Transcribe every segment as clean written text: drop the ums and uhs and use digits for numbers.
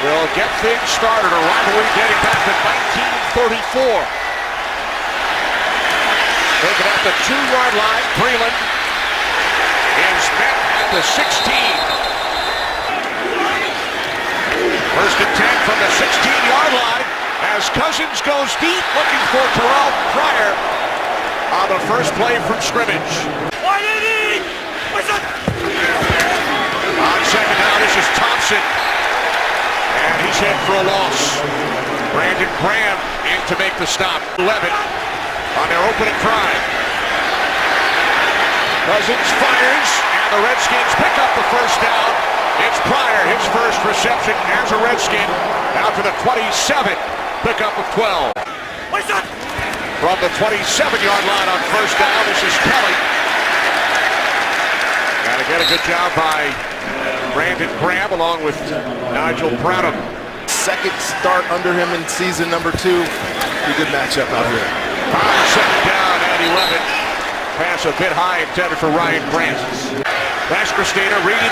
will get things started. A rivalry dating back to 1934. Taken at the 2-yard line, Breland is met at the 16. First and 10 from the 16-yard line as Cousins goes deep looking for Terrell Pryor on the first play from scrimmage. On second down, this is Thompson. And he's hit for a loss. Brandon Graham in to make the stop. 11 on their opening drive. Cousins fires, and the Redskins pick up the first down. It's Pryor, his first reception as a Redskin, out to the 27, pickup of 12. From the 27-yard line on first down, this is Kelly. And again, a good job by Brandon Graham along with Nigel Bradham. Second start under him in season number 2. Pretty good matchup out here. Second down and 11. Pass a bit high intended for Ryan Grant. Last Christina Reed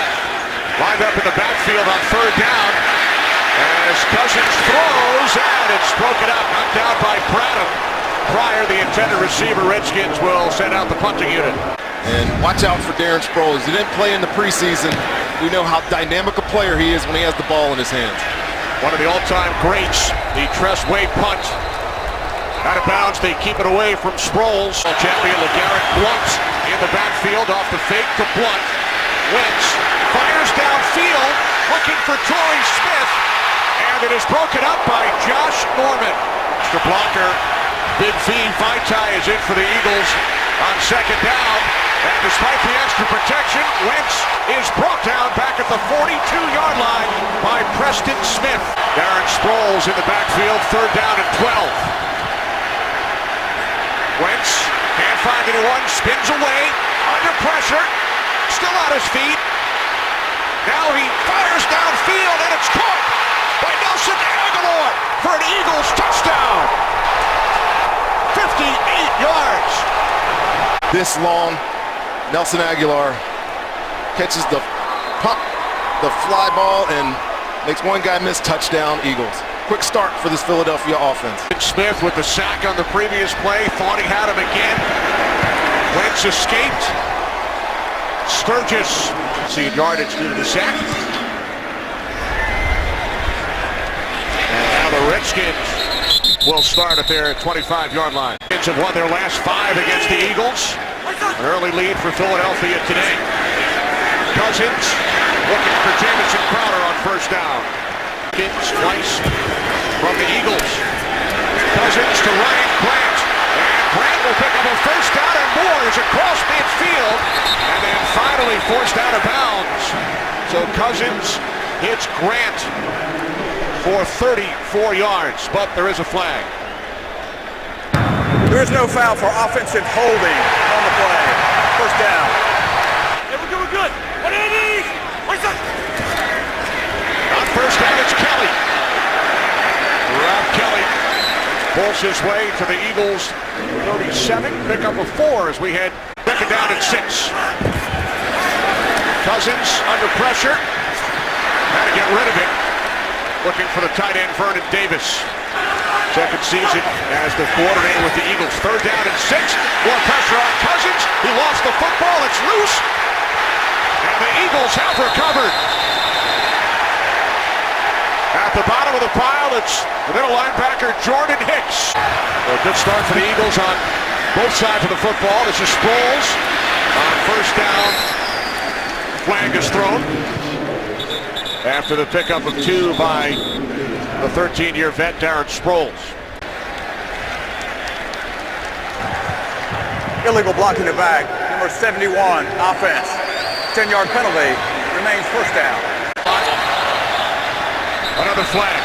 lined up in the backfield on third down. As Cousins throws, and it's broken up, knocked out by Bradham. Pryor, the intended receiver, Redskins will send out the punting unit. And watch out for Darren Sproles. He didn't play in the preseason. We know how dynamic a player he is when he has the ball in his hands. One of the all-time greats, the Tress-Way punt. Out of bounds, they keep it away from Sproles. Champion LeGarrette Blunt in the backfield off the fake to Blunt. Wentz fires downfield, looking for Torrey Smith. And it is broken up by Josh Norman. Extra blocker, Big V Vaitai is in for the Eagles on second down. And despite the extra protection, Wentz is brought down back at the 42-yard line by Preston Smith. Darren Sproles in the backfield, third down and 12. Wentz can't find anyone, spins away, under pressure, still on his feet. Now he fires downfield and it's caught by Nelson Aguilar for an Eagles touchdown. 58 yards. This long, Nelson Aguilar catches the pump, the fly ball, and makes one guy miss. Touchdown, Eagles. Quick start for this Philadelphia offense. Smith with the sack on the previous play, thought he had him again. Wentz escaped. Sturgis, see yardage due to the sack. And now the Redskins will start at their 25-yard line. Redskins have won their last 5 against the Eagles. An early lead for Philadelphia today. Cousins looking for Jamison Crowder on first down. Twice from the Eagles. Cousins to Ryan Grant. And Grant will pick up a first down and more as across midfield. And then finally forced out of bounds. So Cousins hits Grant for 34 yards, but there is a flag. There is no foul for offensive holding on the play. First down. Hey, we're doing good. What do you need? What's up? On first down, it's Kelly. Rob Kelly pulls his way to the Eagles 37, pickup of 4 as we head second down and 6. Cousins under pressure. Had to get rid of it. Looking for the tight end, Vernon Davis. Second season as the coordinator with the Eagles. Third down and 6. More pressure on Cousins. He lost the football. It's loose. And the Eagles have recovered. At the bottom of the pile, it's the middle linebacker, Jordan Hicks. A good start for the Eagles on both sides of the football. This is Sproles on first down. Flag is thrown after the pickup of 2 by the 13-year vet, Darren Sproles. Illegal block in the back. Number 71, offense. 10-yard penalty. Remains first down. Another flag.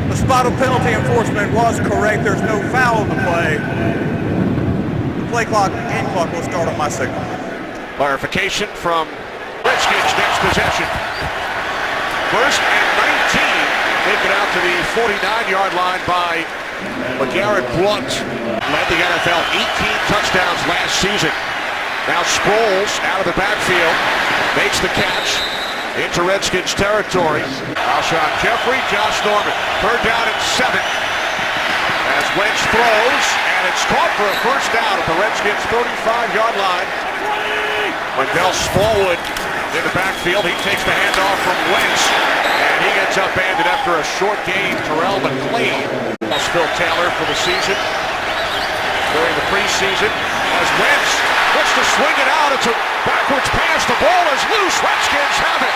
The spot of penalty enforcement was correct. There's no foul on the play. The play clock and clock will start on my signal. Clarification from Redskins next possession. First and 19. Taken out to the 49-yard line by LeGarrette Blunt. Led the NFL 18 touchdowns last season. Now Sproles out of the backfield, makes the catch into Redskins territory. Alshon Jeffrey, Josh Norman, third down and 7. As Wentz throws, and it's caught for a first down at the Redskins 35-yard line. Wendell Smallwood in the backfield. He takes the handoff from Wentz, and he gets upended after a short gain. Terrell McLean. Phil Taylor for the season during the preseason. As Wentz looks to swing it out, it's a backwards pass. The ball is loose. Redskins have it.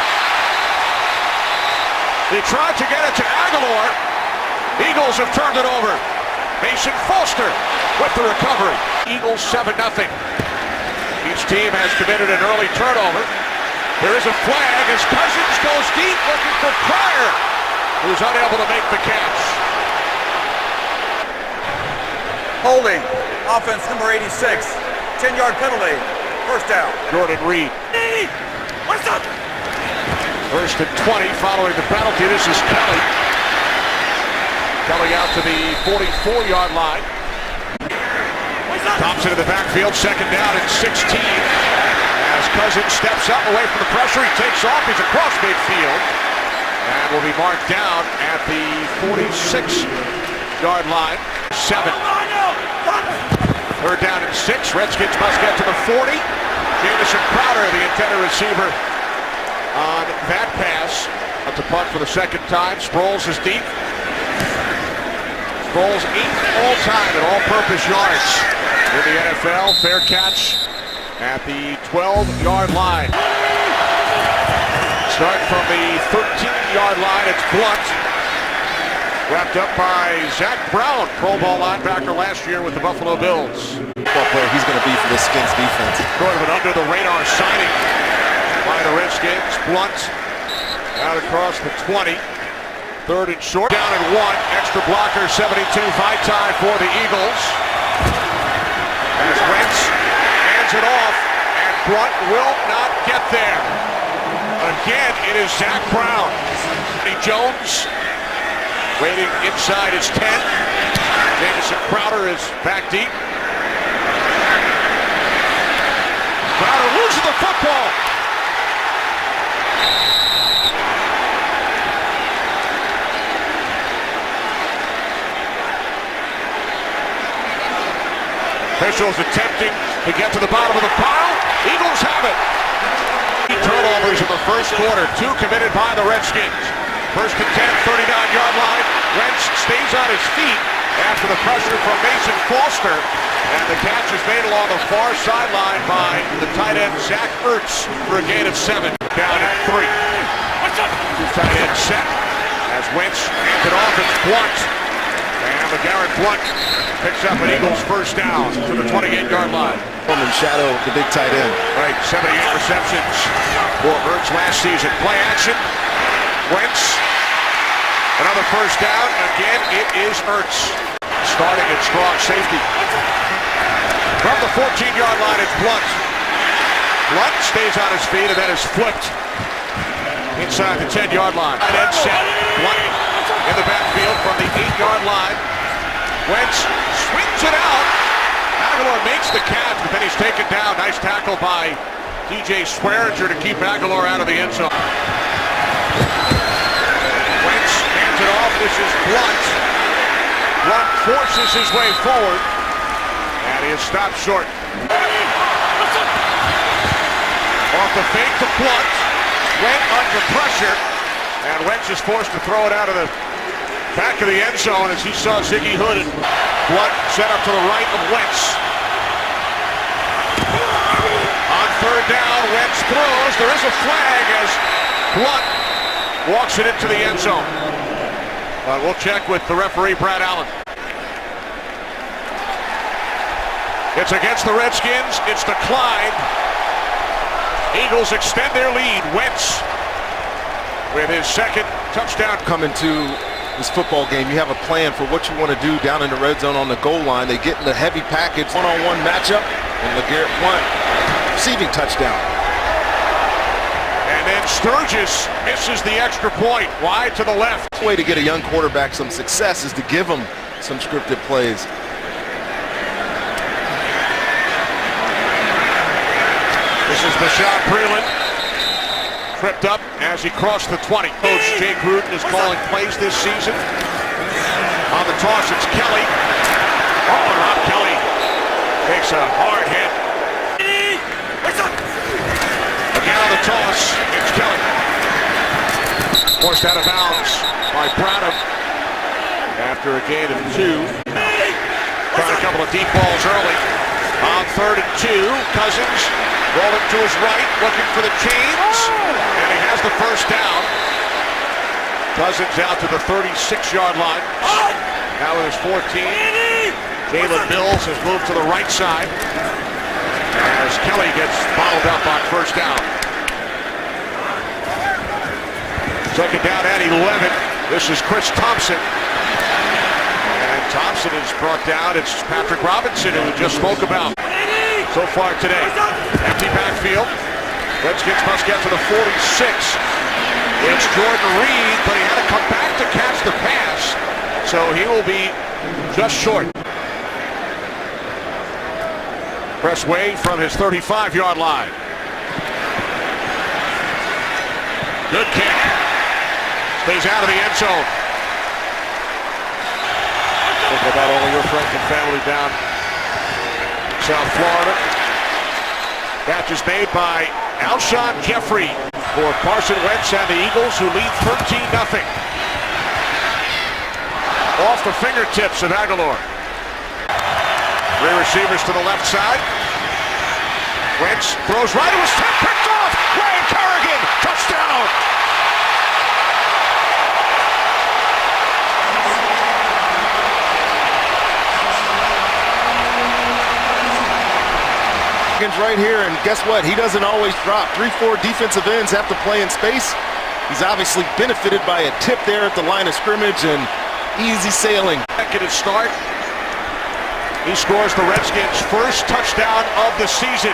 They tried to get it to Aguilar. Eagles have turned it over. Mason Foster with the recovery. Eagles 7-0. Each team has committed an early turnover. There is a flag as Cousins goes deep looking for Pryor, who's unable to make the catch. Holding, offense number 86, 10-yard penalty, first down. Jordan Reed. What's up? First and 20 following the penalty. This is Kelly. Kelly out to the 44-yard line. Thompson in the backfield, second down and 16. As Cousins steps up away from the pressure, he takes off, he's across midfield. And will be marked down at the 46-yard line. 7. Third down and 6. Redskins must get to the 40. Jamison Crowder, the intended receiver on that pass. Up to punt for the second time. Sproles is deep. Sproles 8th all-time in all-purpose yards in the NFL. Fair catch at the 12-yard line. Start from the 13-yard line. It's Blunt. Wrapped up by Zach Brown, Pro Bowl linebacker last year with the Buffalo Bills. Football player he's going to be for the Skins defense. Sort of an under-the-radar signing by the Redskins. Blunt out across the 20. Third and short. Down and 1. Extra blocker, 72 Vaitai for the Eagles. As Wentz hands it off, and Blunt will not get there. Again, it is Zach Brown. Jones waiting inside his 10. Jamison Crowder is back deep. Crowder loses the football. Officials attempting to get to the bottom of the pile. Eagles have it. Turnovers in the first quarter. 2 committed by the Redskins. First and 10, 39-yard line. Wentz stays on his feet after the pressure from Mason Foster. And the catch is made along the far sideline by the tight end Zach Ertz for a gain of 7. Down at 3. Two tight end set. As Wentz hands it off, it's Blunt. And LeGarrette Blunt picks up an Eagles first down to the 28-yard line. And shadow the big tight end. Right, 78 receptions for Ertz last season. Play action. Wentz. Another first down. Again, it is Ertz. Starting at strong safety. From the 14-yard line, it's Blunt. Blunt stays on his feet and then is flipped inside the 10-yard line. And then set. Blunt in the backfield from the 8-yard line. Wentz swings it out. Aguilar makes the catch, but then he's taken down. Nice tackle by DJ Swearinger to keep Aguilar out of the end zone. Wentz hands it off. This is Blunt. Blunt forces his way forward, and he is stopped short. Off the fake to Blunt. Went under pressure, and Wentz is forced to throw it out of the back of the end zone as he saw Ziggy Hood and Blunt set up to the right of Wentz. On third down, Wentz throws. There is a flag as Blunt walks it into the end zone. But we'll check with the referee, Brad Allen. It's against the Redskins. It's declined. Eagles extend their lead. Wentz with his second touchdown. Coming to this football game, you have a plan for what you want to do down in the red zone on the goal line. They get in the heavy package, one-on-one matchup, and LeGarrette Blunt receiving touchdown. And then Sturgis misses the extra point, wide to the left. The way to get a young quarterback some success is to give him some scripted plays. This is Bashaud Breeland. Tripped up as he crossed the 20. Coach Jay Gruden is calling plays this season. On the toss, it's Kelly. Oh, Rob Kelly takes a hard hit. Again on the toss, it's Kelly. Forced out of bounds by Branham after a gain of 2. Tried a couple of deep balls early. On 3rd and 2, Cousins rolling to his right, looking for the chains, and he has the first down. Cousins out to the 36-yard line. Now with his 14. Jalen Mills has moved to the right side as Kelly gets bottled up on first down. Second down at 11. This is Chris Thompson. And Thompson is brought down. It's Patrick Robinson, who we just spoke about so far today. Empty backfield. Redskins must get to the 46. It's Jordan Reed, but he had to come back to catch the pass, so he will be just short. Press way from his 35-yard line. Good kick. Stays out of the end zone. Think about all of your friends and family down in South Florida. Catch is made by Alshon Jeffrey for Carson Wentz and the Eagles, who lead 13-0. Off the fingertips of Aguilar. 3 receivers to the left side. Wentz throws right. It was picked off. Ryan Kerrigan, touchdown. Right here, and guess what? He doesn't always drop. 3-4 defensive ends have to play in space. He's obviously benefited by a tip there at the line of scrimmage and easy sailing. Second start. He scores the Redskins' first touchdown of the season.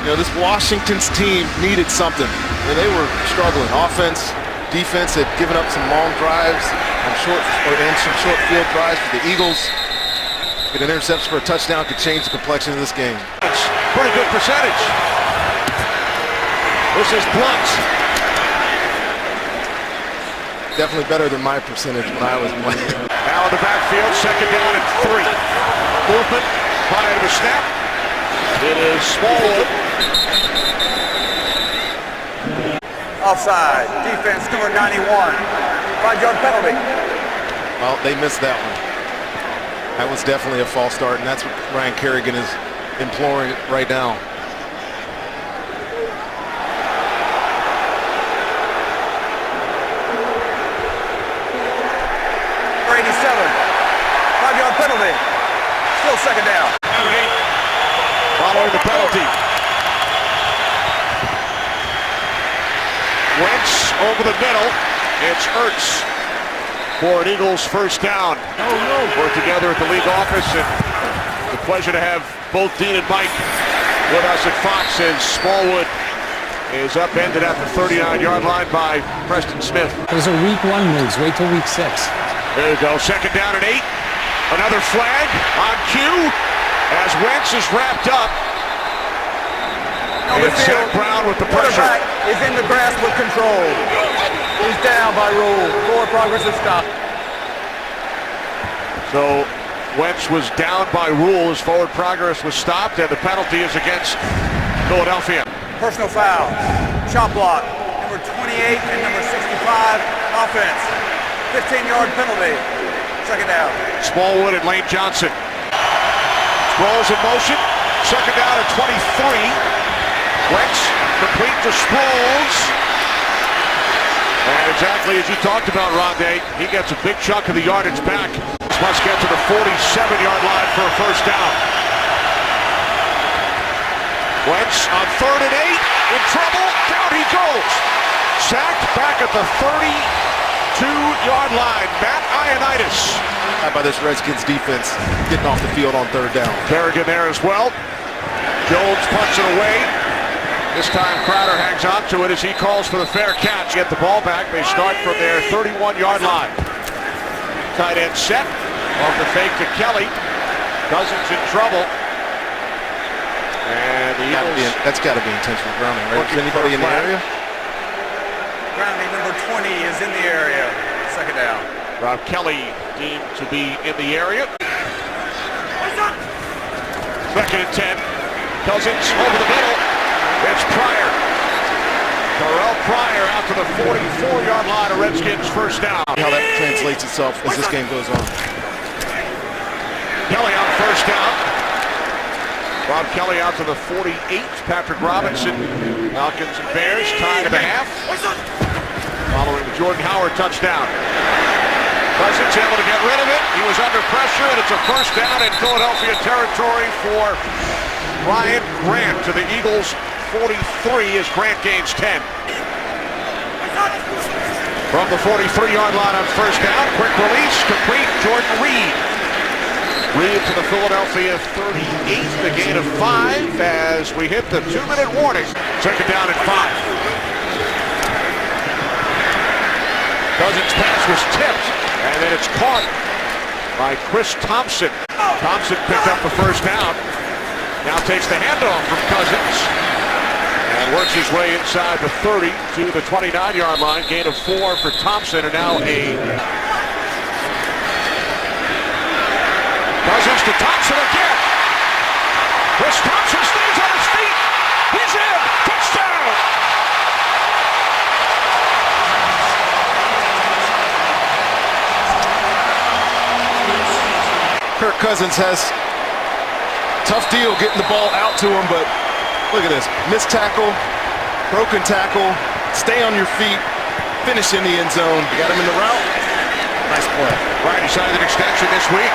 You know, this Washington's team needed something. And they were struggling. Offense, defense had given up some long drives and some short field drives for the Eagles. Get an interception for a touchdown could change the complexion of this game. It's pretty good percentage. This is Blunt. Definitely better than my percentage when I was playing. Now in the backfield, second down and 3. Movement prior to the snap. It is Smallwood. Offside. Defense number 91. 5-yard penalty. Well, they missed that one. That was definitely a false start, and that's what Ryan Kerrigan is imploring right now. For 87. 5-yard penalty. Still second down. Following the penalty. Wentz over the middle. It's Ertz for an Eagles first down. We're together at the league office, and it's a pleasure to have both Dean and Mike with us at Fox as Smallwood is upended at the 39-yard line by Preston Smith. Those are week 1 moves. Wait till week 6. There you go. Second down and 8. Another flag on cue as Wentz is wrapped up. And Zach Brown with the pressure. Quarterback is in the grasp with control. He's down by rule. Forward progress is stopped. So Wentz was down by rule. His forward progress was stopped, and the penalty is against Philadelphia. Personal foul. Chop block. Number 28 and number 65. Offense. 15-yard penalty. Second down. Smallwood and Lane Johnson. Sproles in motion. Second down at 23. Wentz complete to Sproles. And exactly as you talked about, Rondé, he gets a big chunk of the yardage back. Must get to the 47-yard line for a first down. Wentz on 3rd and 8, in trouble, down he goes. Sacked back at the 32-yard line. Matt Ioannidis. By this Redskins defense getting off the field on 3rd down. Kerrigan there as well. Jones punts it away. This time Crowder hangs on to it as he calls for the fair catch. Get the ball back. They start from their 31-yard line. Tight end set. Off the fake to Kelly. Cousins in trouble. And the Eagles. That's got to be intentional grounding, right? Is anybody in the area? Grounding number 20 is in the area. Second down. Rob Kelly deemed to be in the area. Second and 10. Cousins over the middle. It's Pryor. Darrell Pryor out to the 44-yard line of Redskins first down. How that translates itself as this game goes on. Kelly on first down. Rob Kelly out to the 48. Patrick Robinson. Falcons and Bears tied at the half. Following the Jordan Howard touchdown. Cousins able to get rid of it. He was under pressure, and it's a first down in Philadelphia territory for Ryan Grant to the Eagles 43 as Grant gains 10. From the 43-yard line on first down, quick release, complete, Jordan Reed. Reed to the Philadelphia 38, the gain of 5 as we hit the 2-minute warning. Second down and 5. Cousins' pass was tipped, and then it's caught by Chris Thompson. Thompson picked up the first down. Now takes the handoff from Cousins and works his way inside the 30 to the 29-yard line. Gain of 4 for Thompson, and now Cousins to Thompson again. Chris Thompson stays on his feet. He's in. Touchdown. Kirk Cousins has tough deal getting the ball out to him, but look at this. Missed tackle, broken tackle, stay on your feet, finish in the end zone. Got him in the route. Nice play. Right, he signed an extension this week.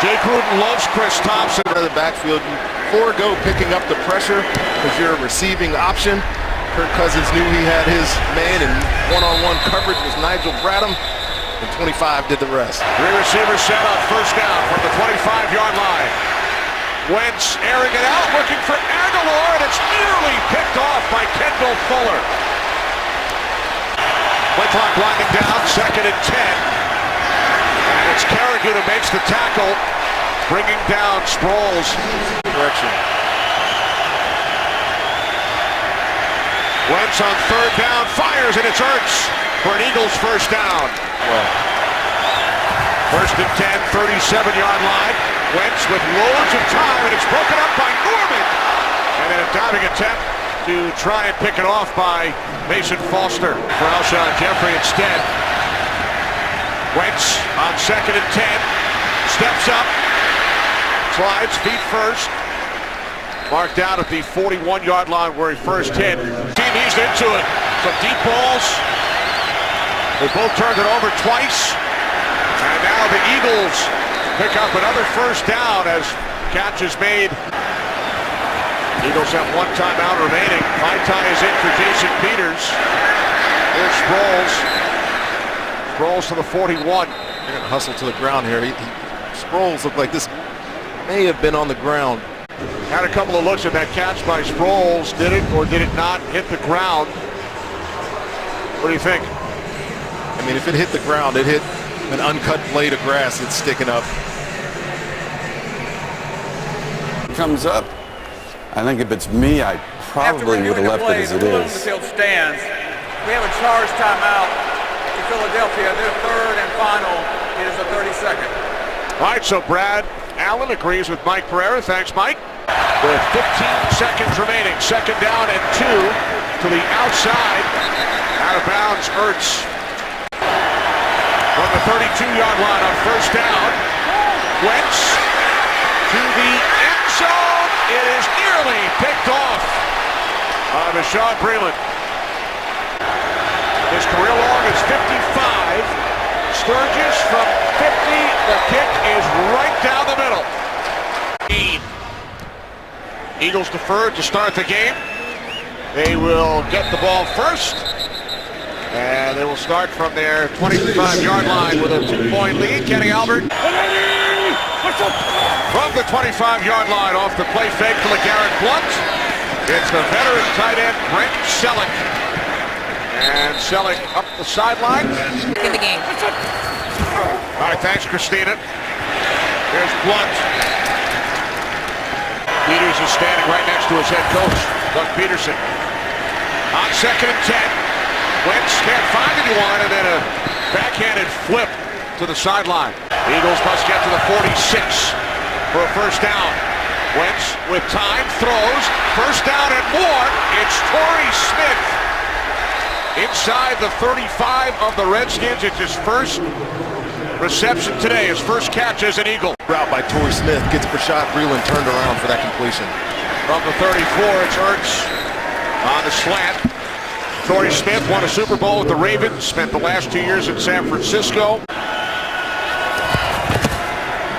Jay Gruden loves Chris Thompson. Out of the backfield, you forego picking up the pressure because you're a receiving option. Kirk Cousins knew he had his man, and one-on-one coverage was Nigel Bradham. And 25 did the rest. 3 receivers set on first down from the 25-yard line. Wentz airing it out, looking for Aguilar, and it's nearly picked off by Kendall Fuller. Play clock winding down, second and 10. And it's Carrigan who makes the tackle, bringing down Sproles. Direction. Wentz on third down, fires, and it's Ertz for an Eagles first down. First and 10, 37-yard line. Wentz with loads of time, and it's broken up by Norman. And then a diving attempt to try and pick it off by Mason Foster. For Alshon Jeffrey instead. Wentz on second and 10. Steps up. Slides, feet first. Marked out at the 41-yard line where he first hit. Team eased into it. Some deep balls. They both turned it over twice. And now the Eagles pick up another first down as catch is made. Eagles have one timeout remaining. Vaitai is in for Jason Peters. Here's Sproles. Sproles to the 41. They're going to hustle to the ground here. Sproles looked like this may have been on the ground. Had a couple of looks at that catch by Sproles. Did it or did it not hit the ground? What do you think? I mean, if it hit the ground, it hit an uncut blade of grass that's sticking up. Comes up. I think if it's me, I probably would have left it as it is. The field stands. We have a charge timeout to Philadelphia. Their third and final. It is the 32nd. All right, so Brad Allen agrees with Mike Pereira. Thanks, Mike. With 15 seconds remaining. Second down and 2 to the outside. Out of bounds, Ertz. From the 32-yard line on first down. Wentz to the end zone. It is nearly picked off by Bashaud Breeland. His career long is 55. Sturgis from 50. The kick is right down the middle. Eagles deferred to start the game. They will get the ball first. And they will start from their 25-yard line with a 2-point lead. Kenny Albert from the 25-yard line off the play fake to LeGarrette Blount. It's the veteran tight end Brent Selleck. And Selleck up the sideline. In the game. All right, thanks, Christina. Here's Blount. Peters is standing right next to his head coach, Doug Peterson. On 2nd and 10. Wentz can't find anyone, and then a backhanded flip to the sideline. The Eagles must get to the 46 for a first down. Wentz with time, throws, first down and more. It's Torrey Smith inside the 35 of the Redskins. It's his first reception today, his first catch as an Eagle. Route by Torrey Smith gets Rashad Breeland turned around for that completion. From the 34, it's Ertz on the slant. Torrey Smith won a Super Bowl with the Ravens, spent the last 2 years in San Francisco.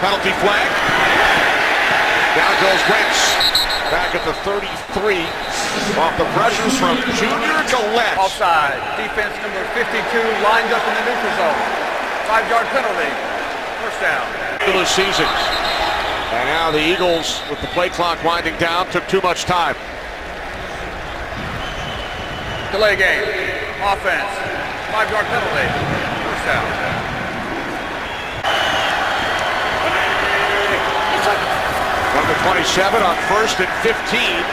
Penalty flag. Down goes Wentz. Back at the 33. Off the pressures from Junior Galette. Offside. Defense number 52 lined up in the neutral zone. 5-yard penalty. First down. The seasons. And now the Eagles, with the play clock winding down, took too much time. Delay game. Offense. 5-yard penalty. First down. From the 27 on 1st and 15.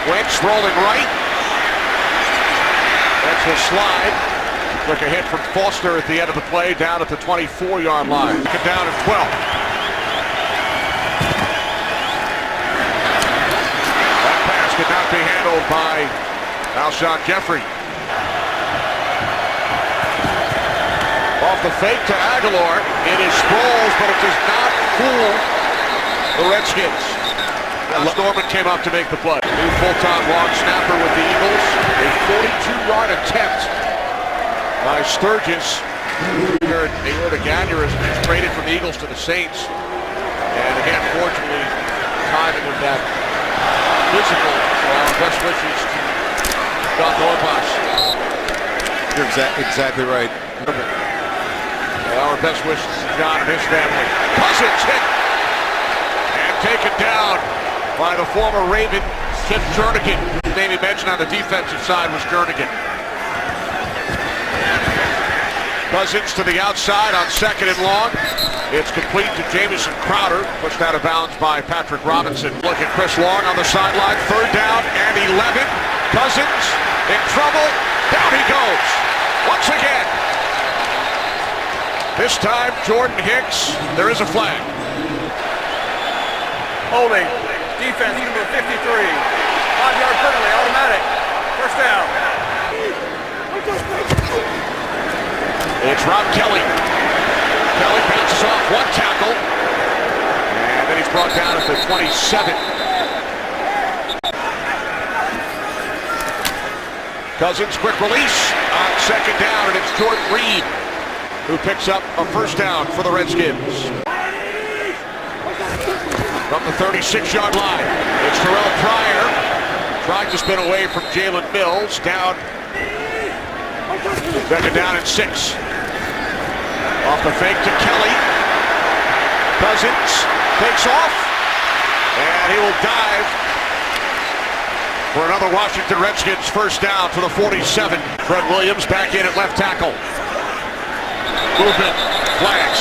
Wentz rolling right. That's a slide. Took a hit from Foster at the end of the play, down at the 24-yard line. Get down at 12. That pass could not be handled by Alshon Jeffrey. Off the fake to Aguilar. It is Sproles, but it does not fool the Redskins. Norman came up to make the play. New full-time long snapper with the Eagles. A 42-yard attempt by Sturgis. Aorta Gagne is traded from the Eagles to the Saints. And again, fortunately, timing of that physical. Best wishes to Doc Orpas. You're exactly right. Our best wishes to John and his family. Cousins hit and taken down by the former Raven, Tim Jernigan. The name he mentioned on the defensive side was Jernigan. Cousins to the outside on 2nd and long. It's complete to Jamison Crowder, pushed out of bounds by Patrick Robinson. Look at Chris Long on the sideline, 3rd down and 11. Cousins in trouble, down he goes, once again. This time, Jordan Hicks, there is a flag. Holding. Defense number 53. 5-yard penalty, automatic. First down. It's Rob Kelly. Kelly bounces off one tackle. And then he's brought down at the 27. Cousins, quick release on 2nd down, and it's Jordan Reed who picks up a first down for the Redskins. From the 36-yard line, it's Terrell Pryor. Tried to spin away from Jalen Mills. Down. 2nd down and 6. Off the fake to Kelly. Cousins takes off. And he will dive for another Washington Redskins first down to the 47. Fred Williams back in at left tackle. Movement. Flags.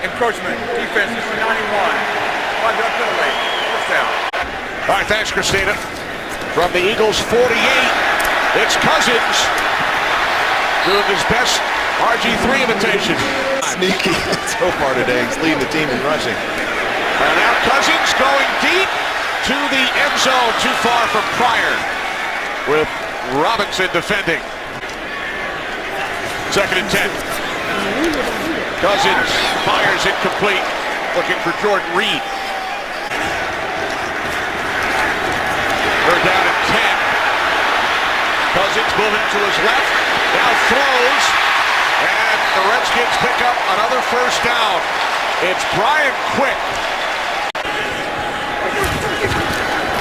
Encroachment. Defense number 91. 5-yard penalty. First down. All right, thanks, Christina. From the Eagles 48, it's Cousins doing his best RG3 imitation. Sneaky so far today. He's leading the team in rushing. And now Cousins going deep to the end zone, too far from Pryor, with Robinson defending. 2nd and 10. Cousins fires incomplete, looking for Jordan Reed. They're down at 10. Cousins moving to his left, now throws, and the Redskins pick up another first down. It's Brian Quick.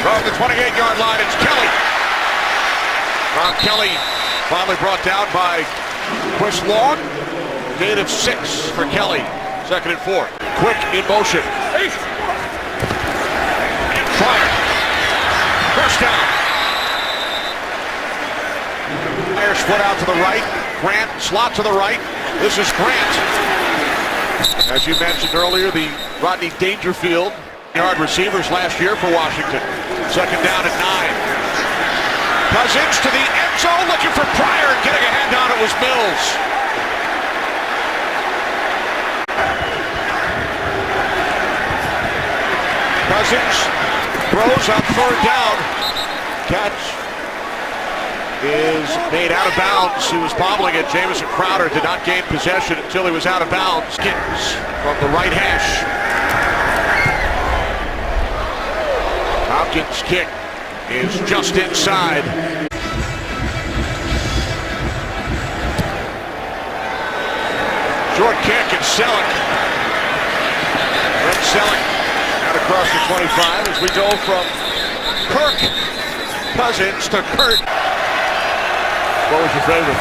From the 28-yard line, it's Kelly. Ron Kelly finally brought down by Chris Long. Gain of 6 for Kelly. 2nd and 4. Quick in motion. Fire. First down. Myers foot out to the right. Grant slot to the right. This is Grant. As you mentioned earlier, the Rodney Dangerfield yard receivers last year for Washington. Second down at 9. Cousins to the end zone, looking for Pryor, and getting a hand on it was Mills. Cousins throws on third down. Catch is made out of bounds. He was bobbling it. Jamison Crowder did not gain possession until he was out of bounds. Skins from the right hash. Hopkins' kick is just inside. Short kick and Selleck. Red Selleck out across the 25 as we go from Kirk Cousins to Kurt. What was your favorite?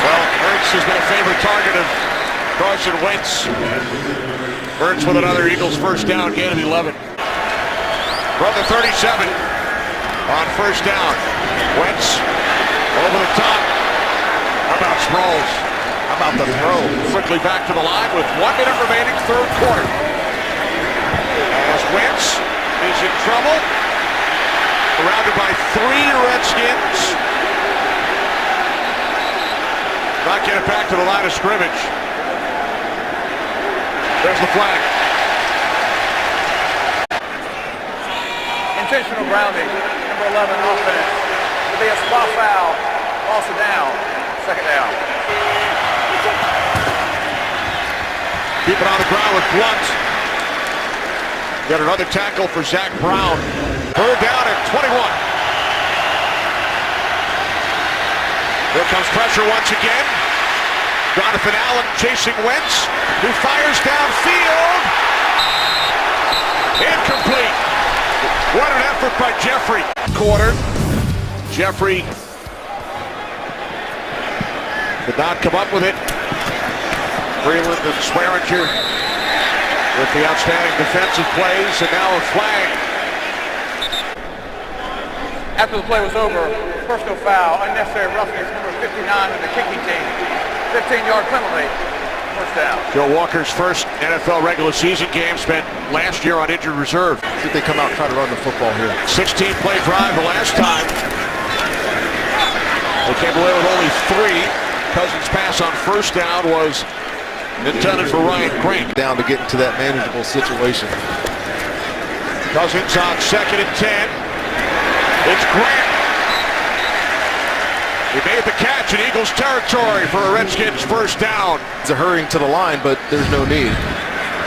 Well, Hurts has been a favorite target of Carson Wentz. Hurts with another Eagles first down, gain of 11. From the 37 on first down. Wentz over the top. How about Sproles? How about the throw? Quickly back to the line with 1 minute remaining, third quarter. As Wentz is in trouble. Surrounded by 3 Redskins. Not get it back to the line of scrimmage. There's the flag. Intentional grounding, number 11 offense. It'll be a spot foul. Loss of down. Second down. Keep it on the ground with Blunt. Got another tackle for Zach Brown. Third down at 21. Here comes pressure once again. Jonathan Allen chasing Wentz, who fires downfield. Incomplete. What an effort by Jeffrey. Quarter. Jeffrey did not come up with it. Freeland and Swearinger with the outstanding defensive plays, and now a flag. After the play was over, personal foul, unnecessary roughness, number 59 of the kicking team. 15-yard penalty, first down. Joe Walker's first NFL regular season game spent last year on injured reserve. Did they come out and try to run the football here? 16-play drive the last time. They came away with only 3. Cousins' pass on first down was intended for Ryan Grant. Down to get into that manageable situation. Cousins on second and 10. It's Grant. He made the catch in Eagles territory for a Redskins first down. It's a hurrying to the line, but there's no need.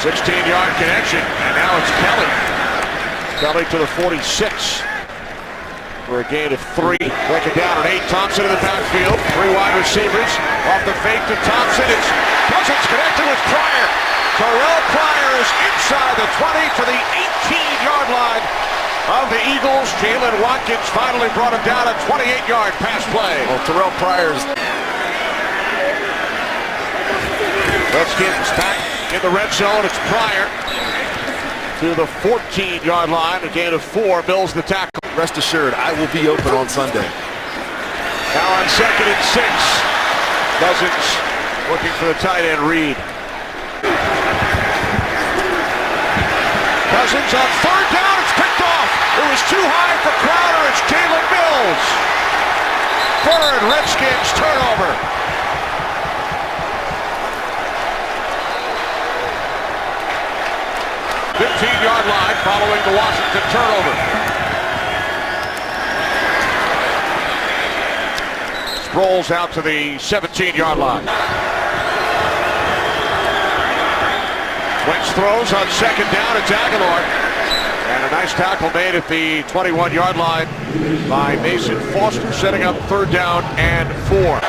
16-yard connection, and now it's Kelly. Kelly to the 46 for a gain of 3. Second down and 8. Thompson in the backfield. 3 wide receivers. Off the fake to Thompson. It's Cousins connected with Pryor. Terrell Pryor is inside the 20 to the 18-yard line of the Eagles. Jalen Watkins finally brought him down a 28-yard pass play. Well, Terrell Pryor's Redskins back in the red zone. It's Pryor to the 14-yard line. A gain of 4. Mills the tackle. rest assured, I will be open on Sunday. Now on second and 6. Cousins looking for the tight end Reed. Cousins on third down. It's picked off. It was too high for Crowder. It's Jalen Mills. Third Redskins turnover. The 15-yard line following the Washington turnover. Sproles out to the 17-yard line. Wentz throws on second down. It's Aguilar. And a nice tackle made at the 21-yard line by Mason Foster, setting up third down and 4.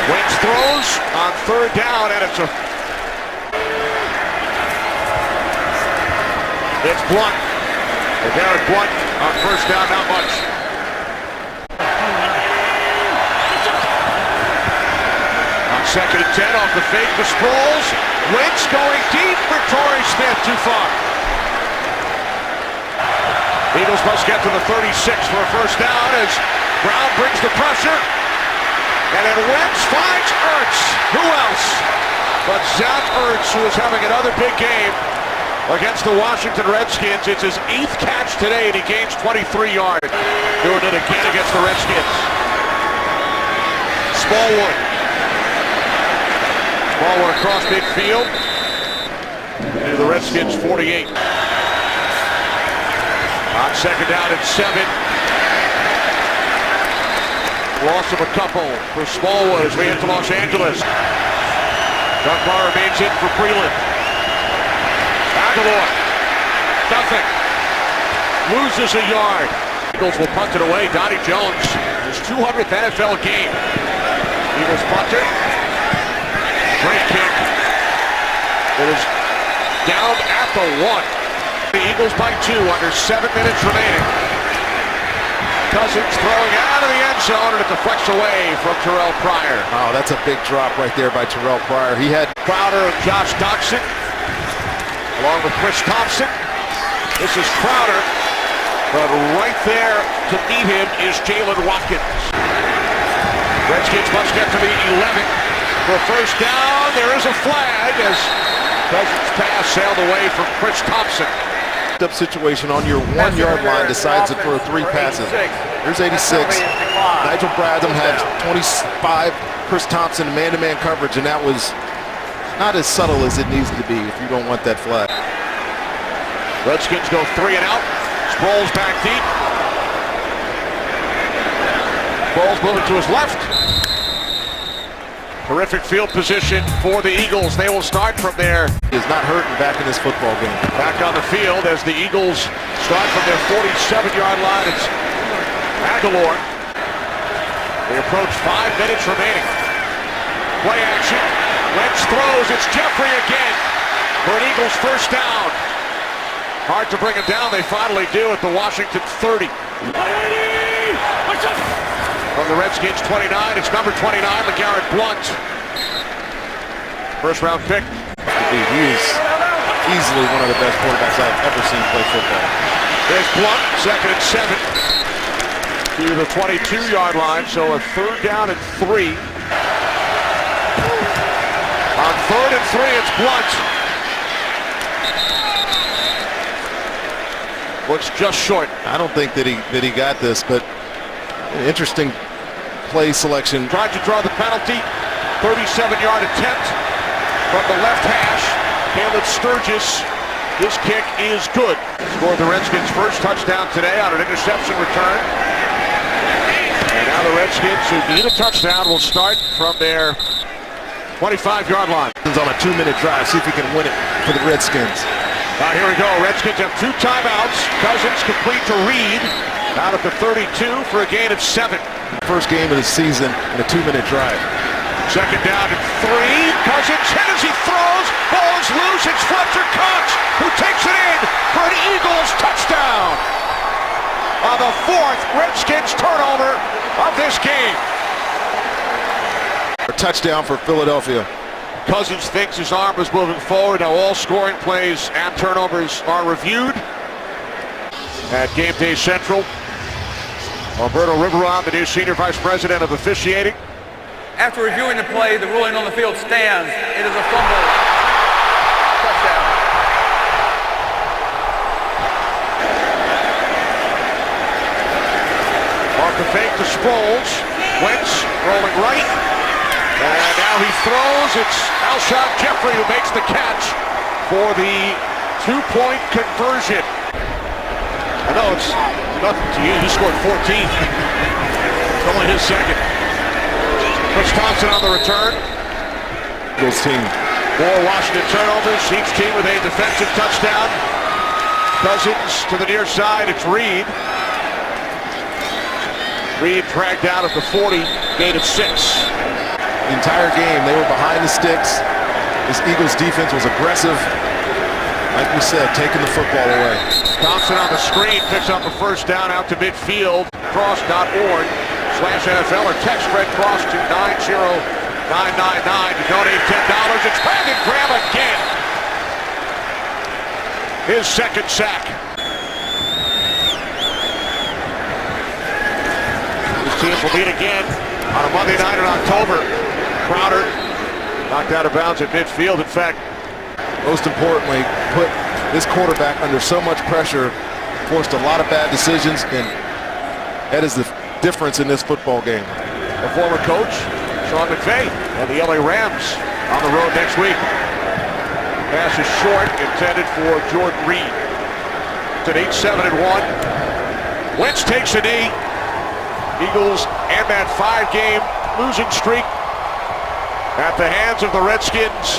Wentz throws on third down, and it's Blunt. Garrett Blunt on first down, not much. On second and 10, off the fake to Sproles. Wentz going deep for Torrey Smith, too far. Eagles must get to the 36 for a first down as Brown brings the pressure. And then Wentz finds Ertz. Who else but Zach Ertz, who is having another big game against the Washington Redskins. It's his 8th catch today, and he gains 23 yards. Doing it again against the Redskins. Smallwood across midfield. To the Redskins 48. On second down and 7. Loss of a couple for Smallwood as we head to Los Angeles. Dunbar remains in for Freeland. Aguilar. Nothing. Loses a yard. Eagles will punt it away. Donnie Jones, his 200th NFL game. Eagles punter. Great kick. It is down at the 1. The Eagles by 2 under 7 minutes remaining. Cousins throwing out of the end zone, and it deflects away from Terrell Pryor. Oh, that's a big drop right there by Terrell Pryor. He had Crowder and Josh Doxson, along with Chris Thompson. This is Crowder, but right there to meet him is Jalen Watkins. Redskins must get to the 11 for first down. There is a flag as Cousins' pass sailed away from Chris Thompson. up situation on your 1-yard line, decides to throw 3 passes. Here's 86. Nigel Bradham had 25. Chris Thompson man-to-man coverage, and that was not as subtle as it needs to be if you don't want that flag. Redskins go 3 and out. Sproles back deep. Sproles moving to his left. Terrific field position for the Eagles. They will start from there. He is not hurting back in this football game. Back on the field as the Eagles start from their 47-yard line. It's Aguilar. They approach 5 minutes remaining. Play action. Wentz throws. It's Jeffrey again for an Eagles first down. Hard to bring him down. They finally do at the Washington 30. From the Redskins 29, it's number 29, LeGarrette Blount. First round pick. He is easily one of the best quarterbacks I've ever seen play football. There's Blount, second and 7 to the 22-yard line, so a third down and 3. On third and 3, it's Blount. Looks just short. I don't think that he got this, but an interesting play selection. Tried to draw the penalty. 37-yard attempt from the left hash. Caleb Sturgis. His kick is good. Scored the Redskins' first touchdown today on an interception return. And now the Redskins, who need a touchdown, will start from their 25-yard line. On a 2-minute drive, see if he can win it for the Redskins. Here we go. Redskins have 2 timeouts. Cousins complete to Reed. Out at the 32 for a gain of 7. First game of the season in a 2-minute drive. Second down and 3. Cousins hit as he throws. Ball is loose. It's Fletcher Cox who takes it in for an Eagles touchdown. On the 4th Redskins turnover of this game. A touchdown for Philadelphia. Cousins thinks his arm is moving forward. Now all scoring plays and turnovers are reviewed at Game Day Central. Alberto Riveron, the new Senior Vice President of Officiating. After reviewing the play, the ruling on the field stands. It is a fumble. Touchdown. Off the fake to Sproles. Wentz rolling right. And now he throws. It's Alshon Jeffrey who makes the catch for the 2-point conversion. I know it's nothing to you. He scored 14. It's only his second. Chris Thompson on the return. Eagles team. 4 Washington turnovers. Each team with a defensive touchdown. Cousins to the near side. It's Reed. Reed dragged out at the 40. Gain of 6. The entire game, they were behind the sticks. This Eagles defense was aggressive. Like we said, taking the football away. Thompson on the screen picks up a first down out to midfield. Cross.org/NFL or text Red Cross to 90999 to donate $10. It's Brandon Graham again. His second sack. These teams will meet again On a Monday night in October, Crowder knocked out of bounds at midfield. In fact, most importantly, put this quarterback under so much pressure, forced a lot of bad decisions, and that is the difference in this football game. the former coach, Sean McVay, and the LA Rams on the road next week. Pass is short, intended for Jordan Reed. It's an 8-7-1. Wentz takes a knee. Eagles end that 5-game losing streak at the hands of the Redskins.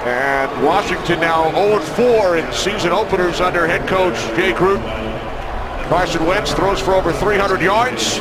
And Washington now 0-4 in season openers under head coach Jay Gruden. Carson Wentz throws for over 300 yards.